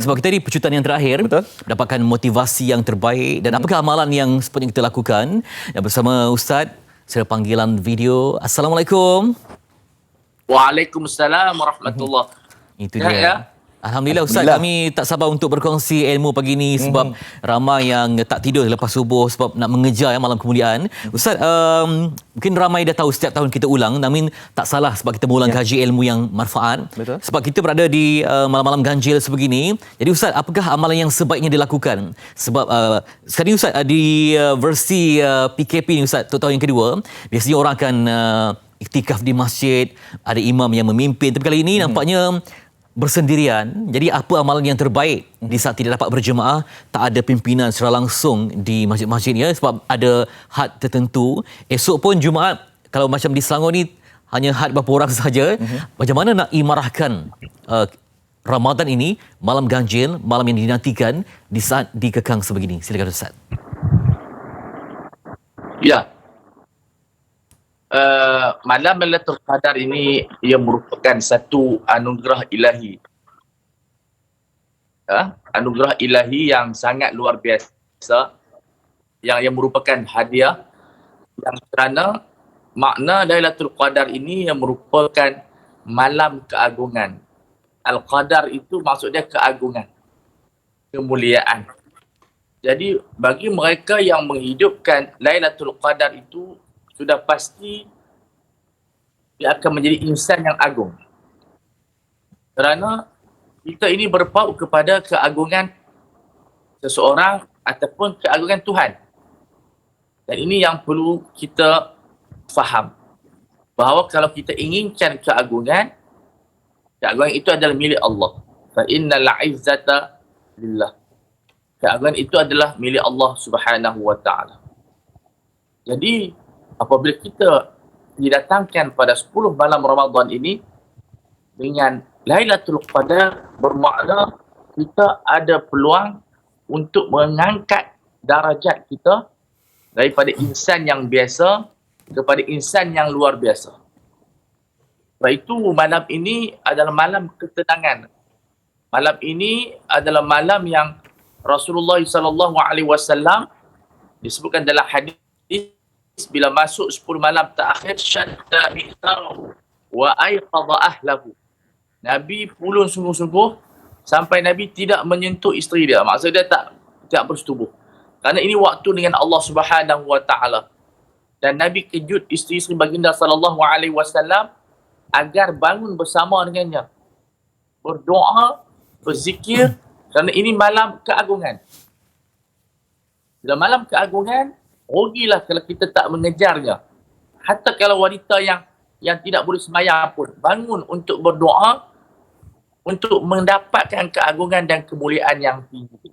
Sebab kita di pecutan yang terakhir, betul, dapatkan motivasi yang terbaik. Dan apakah amalan yang sepatutnya kita lakukan? Dan bersama Ustaz, secara panggilan video. Assalamualaikum. Waalaikumsalam warahmatullahi. Itu dia. Alhamdulillah Ustaz, kami tak sabar untuk berkongsi ilmu pagi ini sebab ramai yang tak tidur lepas subuh sebab nak mengejar malam kemuliaan. Ustaz, mungkin ramai dah tahu setiap tahun kita ulang, namun tak salah sebab kita mengulang kaji ilmu yang manfaat. Betul. Sebab kita berada di malam-malam ganjil sebegini. Jadi Ustaz, apakah amalan yang sebaiknya dilakukan? Sebab sekarang Ustaz, di versi PKP ni Ustaz, untuk tahun yang kedua, biasanya orang akan iktikaf di masjid, ada imam yang memimpin. Tapi kali ini nampaknya bersendirian. Jadi apa amalan yang terbaik di saat tidak dapat berjemaah, tak ada pimpinan secara langsung di masjid-masjid ya, sebab ada had tertentu. Esok pun Jumaat, kalau macam di Selangor ni hanya had berapa orang sahaja. Macam mana nak imarahkan Ramadan ini, malam ganjil, malam yang dinantikan di saat dikekang sebegini? Silakan Ustaz. Ya. Malam Lailatul Qadar ini ia merupakan satu anugerah ilahi. Anugerah ilahi yang sangat luar biasa, yang merupakan hadiah, yang kerana makna Lailatul Qadar ini yang merupakan malam keagungan. Al-Qadar itu maksudnya keagungan, kemuliaan. Jadi bagi mereka yang menghidupkan Lailatul Qadar itu, sudah pasti dia akan menjadi insan yang agung. Kerana kita ini berpaut kepada keagungan seseorang ataupun keagungan Tuhan. Dan ini yang perlu kita faham. Bahawa kalau kita inginkan keagungan itu adalah milik Allah. Fa innal izzata lillah. Keagungan itu adalah milik Allah Subhanahu wa taala. Jadi apabila kita didatangkan pada 10 malam Ramadan ini dengan Lailatul Qadar, bermakna kita ada peluang untuk mengangkat darajat kita daripada insan yang biasa kepada insan yang luar biasa. Sebab itu malam ini adalah malam ketenangan. Malam ini adalah malam yang Rasulullah SAW disebutkan dalam hadis, bila masuk 10 malam terakhir, syadda mi'tarahu wa ayqadha ahlahu. Nabi pulun sungguh-sungguh sampai Nabi tidak menyentuh isteri dia. Maksudnya dia tak bersetubuh. Kerana ini waktu dengan Allah Subhanahu wa taala. Dan Nabi kejut isteri-isteri baginda sallallahu alaihi wasallam agar bangun bersama dengannya. Berdoa, berzikir, kerana ini malam keagungan. Bila malam keagungan, rugilah kalau kita tak mengejarnya. Hatta kalau wanita yang tidak boleh sembahyang pun bangun untuk berdoa untuk mendapatkan keagungan dan kemuliaan yang tinggi.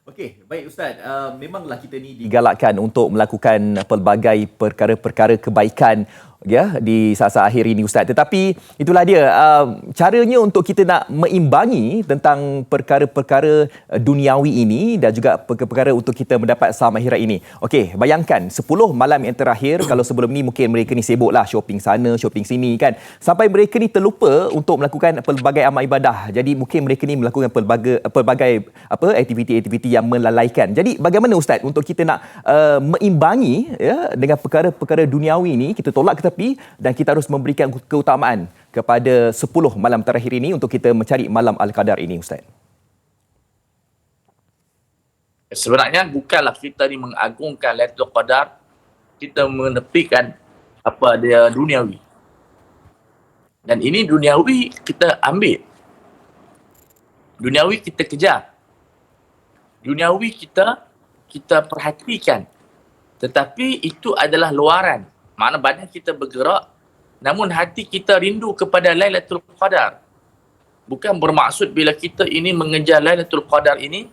Okey, baik Ustaz. Memanglah kita ni digalakkan untuk melakukan pelbagai perkara-perkara kebaikan ya di saat-saat akhir ini Ustaz. Tetapi itulah dia caranya untuk kita nak meimbangi tentang perkara-perkara duniawi ini dan juga perkara-perkara untuk kita mendapat selamat akhirat ini. Okey, bayangkan 10 malam yang terakhir, kalau sebelum ni mungkin mereka ni sibuklah shopping sana, shopping sini kan. Sampai mereka ni terlupa untuk melakukan pelbagai amal ibadah. Jadi mungkin mereka ni melakukan pelbagai aktiviti-aktiviti yang melalaikan. Jadi bagaimana Ustaz untuk kita nak meimbangi ya dengan perkara-perkara duniawi ini, kita tolak ke tepi dan kita harus memberikan keutamaan kepada 10 malam terakhir ini untuk kita mencari malam Al-Qadar ini Ustaz? Sebenarnya bukanlah kita ni mengagungkan Lailatul Qadar, kita menepikan apa dia duniawi. Dan ini duniawi kita ambil. Duniawi kita kejar. Duniawi kita perhatikan. Tetapi itu adalah luaran. Makna badan kita bergerak, namun hati kita rindu kepada Lailatul Qadar. Bukan bermaksud bila kita ini mengejar Lailatul Qadar ini,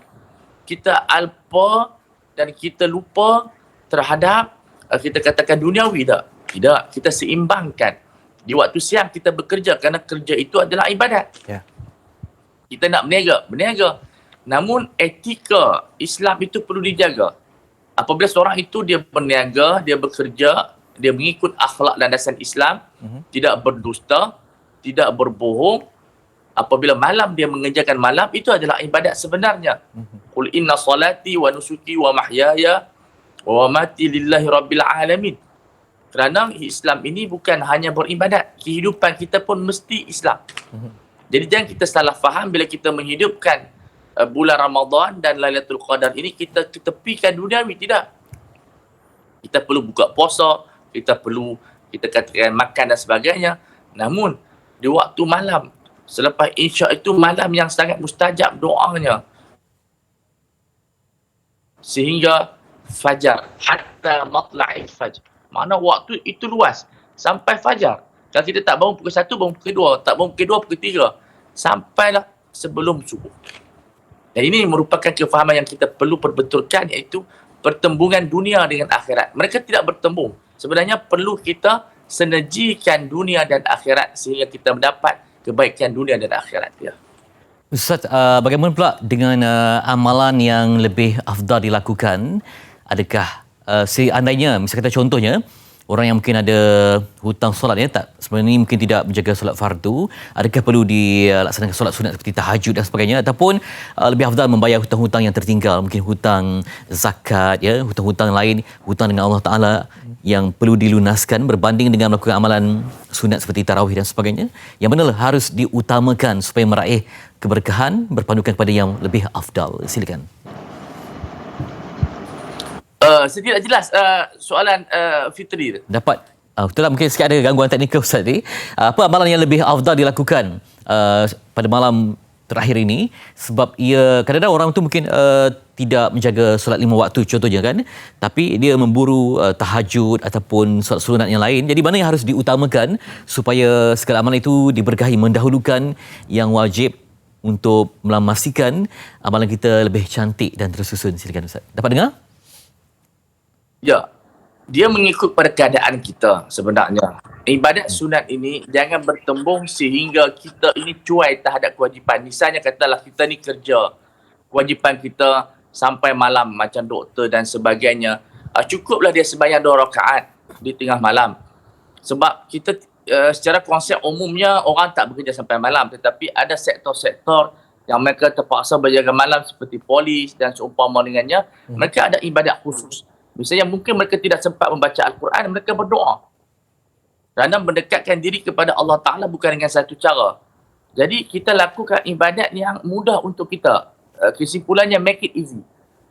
kita alpa dan kita lupa terhadap, kita katakan duniawi tak? Tidak, kita seimbangkan. Di waktu siang kita bekerja kerana kerja itu adalah ibadat. Ya. Kita nak berniaga. Namun etika Islam itu perlu dijaga. Apabila seorang itu dia berniaga, dia bekerja, dia mengikut akhlak dan dasar Islam, tidak berdusta, tidak berbohong, Apabila malam dia mengerjakan malam, itu adalah ibadat sebenarnya. Qul inna salati wa nusuki wa mahyaya wa mamati lillahi rabbil alamin. Kerana Islam ini bukan hanya beribadat, kehidupan kita pun mesti Islam. Jadi jangan kita salah faham bila kita menghidupkan bulan Ramadan dan Lailatul Qadar ini kita ketepikan duniawi. Tidak. Kita perlu buka puasa, kita perlu kita katakan makan dan sebagainya. Namun di waktu malam, selepas Isyak itu malam yang sangat mustajab doanya. Sehingga fajar, hatta matla'il fajr. Mana waktu itu luas sampai fajar. Kalau kita tak bangun pukul 1, bangun pukul 2, tak bangun pukul 2, pukul 3, sampailah sebelum subuh. Dan ini merupakan kefahaman yang kita perlu perbetulkan, iaitu pertembungan dunia dengan akhirat. Mereka tidak bertembung. Sebenarnya perlu kita sinergikan dunia dan akhirat sehingga kita mendapat kebaikan dunia dan akhirat. Ya. Ustaz, bagaimana pula dengan amalan yang lebih afdal dilakukan? Adakah seandainya, misalnya kata contohnya, orang yang mungkin ada hutang solat tak sebenarnya mungkin tidak menjaga solat fardu, adakah perlu dilaksanakan solat sunat seperti tahajud dan sebagainya, ataupun lebih afdal membayar hutang-hutang yang tertinggal, mungkin hutang zakat, ya, hutang-hutang lain, hutang dengan Allah Taala yang perlu dilunaskan berbanding dengan melakukan amalan sunat seperti tarawih dan sebagainya, yang mana harus diutamakan supaya meraih keberkahan berpandukan pada yang lebih afdal. Silakan. Saya tidak jelas soalan Fitri. Dapat. Itulah mungkin sikit ada gangguan teknikal Ustaz ni. Apa amalan yang lebih afdal dilakukan pada malam terakhir ini, sebab ia kadang-kadang orang tu mungkin tidak menjaga solat 5 waktu contohnya kan, tapi dia memburu tahajud ataupun solat sunat yang lain. Jadi mana yang harus diutamakan supaya segala amalan itu diberkahi, mendahulukan yang wajib untuk memastikan amalan kita lebih cantik dan tersusun. Silakan Ustaz. Dapat dengar? Ya, dia mengikut pada keadaan kita sebenarnya. Ibadat sunat ini jangan bertembung sehingga kita ini cuai terhadap kewajipan. Misalnya katalah kita ni kerja, kewajipan kita sampai malam macam doktor dan sebagainya. Cukuplah dia sembahyang 2 rakaat di tengah malam. Sebab kita secara konsep umumnya orang tak bekerja sampai malam, tetapi ada sektor-sektor yang mereka terpaksa berjaga malam seperti polis dan seumpama dengannya. Mereka ada ibadat khusus. Misalnya mungkin mereka tidak sempat membaca Al-Quran, mereka berdoa. Kerana mendekatkan diri kepada Allah Ta'ala bukan dengan satu cara. Jadi kita lakukan ibadat yang mudah untuk kita. Kesimpulannya make it easy.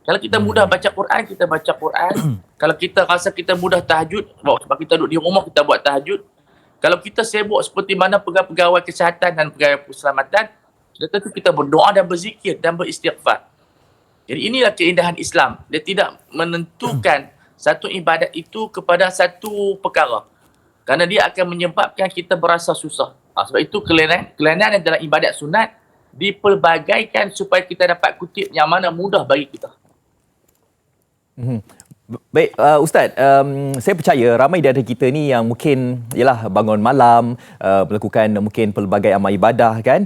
Kalau kita mudah baca Quran, kita baca Quran. Kalau kita rasa kita mudah tahajud, sebab kita duduk di rumah, kita buat tahajud. Kalau kita sibuk seperti mana pegawai kesihatan dan pegawai keselamatan, tentu kita berdoa dan berzikir dan beristighfar. Jadi inilah keindahan Islam. Dia tidak menentukan satu ibadat itu kepada satu perkara. Kerana dia akan menyebabkan kita berasa susah. Sebab itu kelainan dalam ibadat sunat dipelbagaikan supaya kita dapat kutip yang mana mudah bagi kita. Baik, Ustaz, saya percaya ramai di antara kita ni yang mungkin ialah bangun malam, melakukan mungkin pelbagai amal ibadah kan,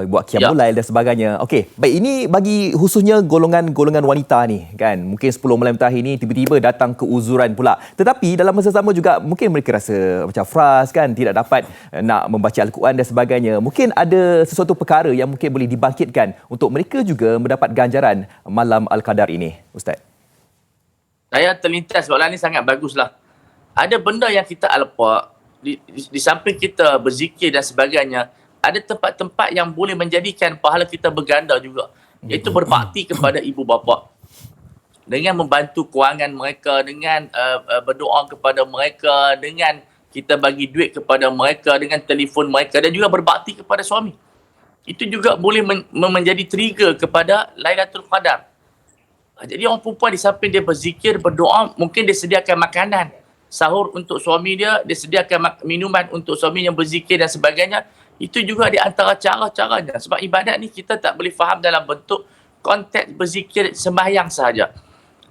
buat qiyamul lail dan sebagainya. Okey, baik, ini bagi khususnya golongan wanita ni kan. Mungkin 10 malam terakhir ni tiba-tiba datang keuzuran pula. Tetapi dalam masa sama juga mungkin mereka rasa macam frust kan, tidak dapat nak membaca Al-Quran dan sebagainya. Mungkin ada sesuatu perkara yang mungkin boleh dibangkitkan untuk mereka juga mendapat ganjaran malam Al-Qadar ini, Ustaz. Saya terlintas soalan ni sangat baguslah. Ada benda yang kita lupa. Di samping kita berzikir dan sebagainya, ada tempat-tempat yang boleh menjadikan pahala kita berganda juga. Iaitu berbakti kepada ibu bapa. Dengan membantu kewangan mereka, dengan berdoa kepada mereka, dengan kita bagi duit kepada mereka, dengan telefon mereka, dan juga berbakti kepada suami. Itu juga boleh menjadi trigger kepada Lailatul Qadar. Jadi orang perempuan di samping dia berzikir, berdoa, mungkin dia sediakan makanan sahur untuk suami dia, dia sediakan minuman untuk suami yang berzikir dan sebagainya. Itu juga di antara cara-caranya. Sebab ibadat ni kita tak boleh faham dalam bentuk konteks berzikir sembahyang sahaja.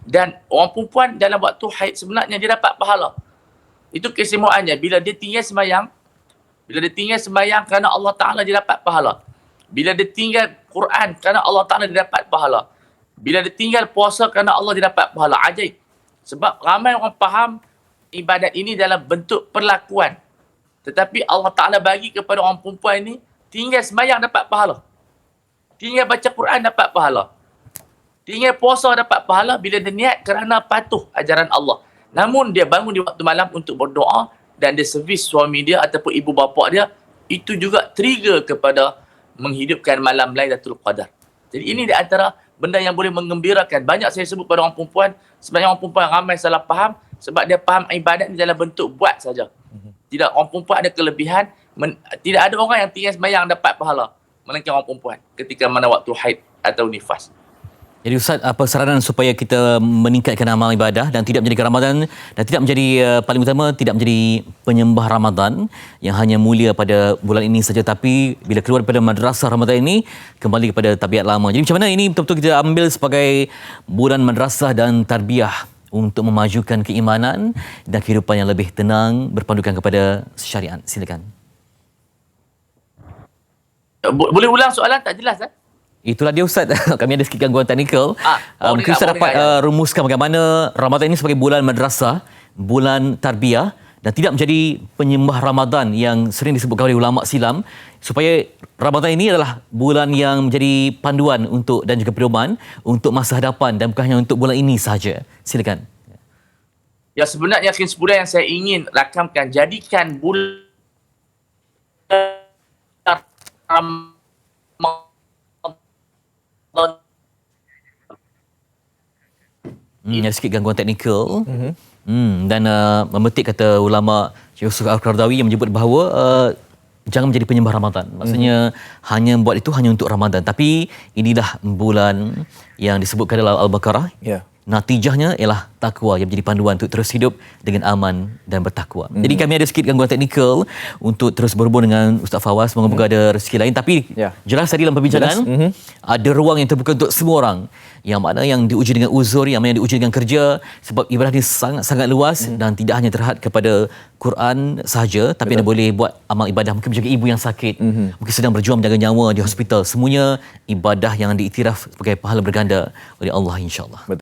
Dan orang perempuan dalam waktu haid sebenarnya dia dapat pahala. Itu kesemuanya. Bila dia tinggal sembahyang kerana Allah Ta'ala dia dapat pahala. Bila dia tinggal Quran kerana Allah Ta'ala dia dapat pahala. Bila dia tinggal puasa kerana Allah dia dapat pahala. Ajaib. Sebab ramai orang faham ibadat ini dalam bentuk perlakuan. Tetapi Allah Ta'ala bagi kepada orang perempuan ini tinggal sembahyang dapat pahala. Tinggal baca Quran dapat pahala. Tinggal puasa dapat pahala bila dia niat kerana patuh ajaran Allah. Namun dia bangun di waktu malam untuk berdoa dan dia servis suami dia ataupun ibu bapa dia, itu juga trigger kepada menghidupkan malam Lailatul Qadar. Jadi ini di antara benda yang boleh menggembirakan. Banyak saya sebut pada orang perempuan, sebenarnya orang perempuan ramai salah faham sebab dia faham ibadat ni dalam bentuk buat saja. Tidak, orang perempuan ada kelebihan. Tidak ada orang yang tinggal sembahyang dapat pahala melainkan orang perempuan ketika mana waktu haid atau nifas. Jadi Ustaz, apa saranan supaya kita meningkatkan amal ibadah dan tidak menjadi Ramadan dan tidak menjadi paling utama tidak menjadi penyembah Ramadan yang hanya mulia pada bulan ini saja, tapi bila keluar daripada madrasah Ramadan ini kembali kepada tabiat lama. Jadi macam mana ini betul-betul kita ambil sebagai bulan madrasah dan tarbiyah untuk memajukan keimanan dan kehidupan yang lebih tenang berpandukan kepada syariat. Silakan. Boleh ulang soalan, tak jelas kan? Itulah dia Ustaz. Kami ada sikit gangguan teknikal. Mungkin Ustaz dapat rumuskan bagaimana Ramadan ini sebagai bulan madrasah, bulan tarbiyah dan tidak menjadi penyembah Ramadan yang sering disebutkan oleh ulama silam, supaya Ramadan ini adalah bulan yang menjadi panduan untuk dan juga pedoman untuk masa hadapan dan bukan hanya untuk bulan ini sahaja. Silakan. Ya, sebenarnya kesimpulan yang saya ingin rakamkan, jadikan bulan Ramadan Ada sikit gangguan teknikal. Dan memetik kata ulama Yusuf Al-Qaradawi yang menyebut bahawa jangan menjadi penyembah Ramadan. Maksudnya hanya buat itu hanya untuk Ramadan. Tapi inilah bulan yang disebutkan dalam Al-Baqarah. Ya. Natijahnya ialah takwa yang menjadi panduan untuk terus hidup dengan aman dan bertakwa. Jadi kami ada sikit gangguan teknikal untuk terus berhubung dengan Ustaz Fawaz. Semoga ada rezeki lain. Tapi jelas tadi dalam perbincangan ada ruang yang terbuka untuk semua orang. Yang mana yang diuji dengan uzur, yang mana yang diuji dengan kerja. Sebab ibadah ini sangat-sangat luas dan tidak hanya terhad kepada Quran sahaja, tapi anda boleh buat amal ibadah. Mungkin menjaga ibu yang sakit, mungkin sedang berjuang menjaga nyawa di hospital. Semuanya ibadah yang diiktiraf sebagai pahala berganda oleh Allah, insya-Allah.